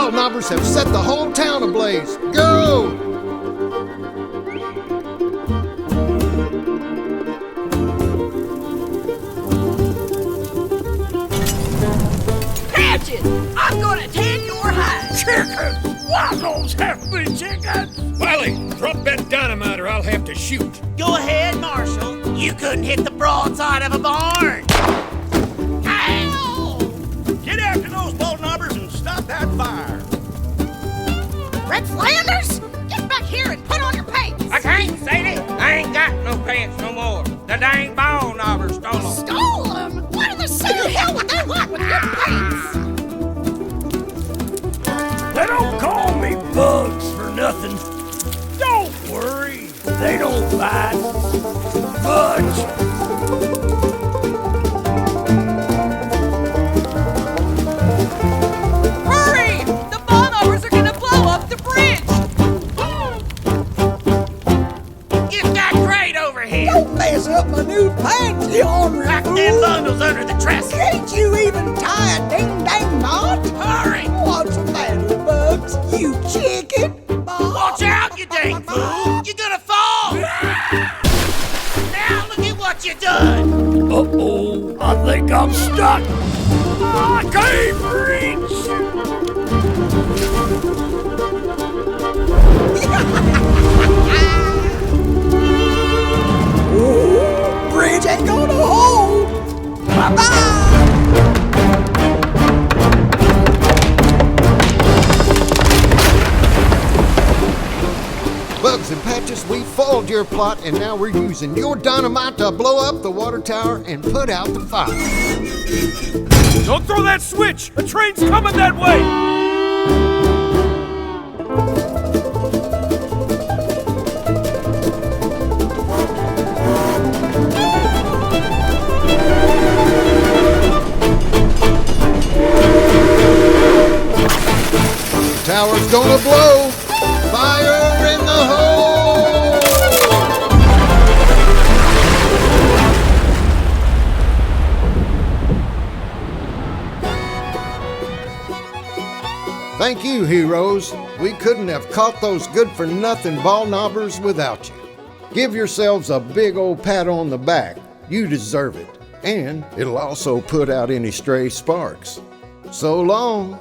Baldknobbers have set the whole town ablaze. Go! I'm gonna tan your hide! Chickens! Why those have to be chickens? Wiley, drop that dynamite or I'll have to shoot. Go ahead, Marshal. You couldn't hit the broadside of a barn. Ow! Get after those Baldknobbers and stop that fire. Red Flanders? Get back here and put on your pants! I can't, Sadie. I ain't got no pants no more. The dang Baldknobbers stole them. Stole them? What in the city hell would they want with your pants? They don't call me Bugs for nothing. Don't worry, they don't bite. Fudge! Hurry! The Baldknobbers are gonna blow up the bridge! You've got great over here. Don't mess up my new pants, you ornery Lock fool. them bundles under the dresser. Can't you even tie a ding-dang knot? Hurry! What's the matter, Bugs? You chicken? Watch out, you dang fool! You're gonna fall! Now look at what you done! Uh-oh, I think I'm stuck. I can't reach. Ooh, bridge ain't gonna hold. Bye-bye. Bugs and Patches, we foiled your plot, and now we're using your dynamite to blow up the water tower and put out the fire. Don't throw that switch! The train's coming that way! Tower's gonna blow! Fire in the hole! Thank you, heroes. We couldn't have caught those good-for-nothing Baldknobbers without you. Give yourselves a big old pat on the back. You deserve it. And it'll also put out any stray sparks. So long.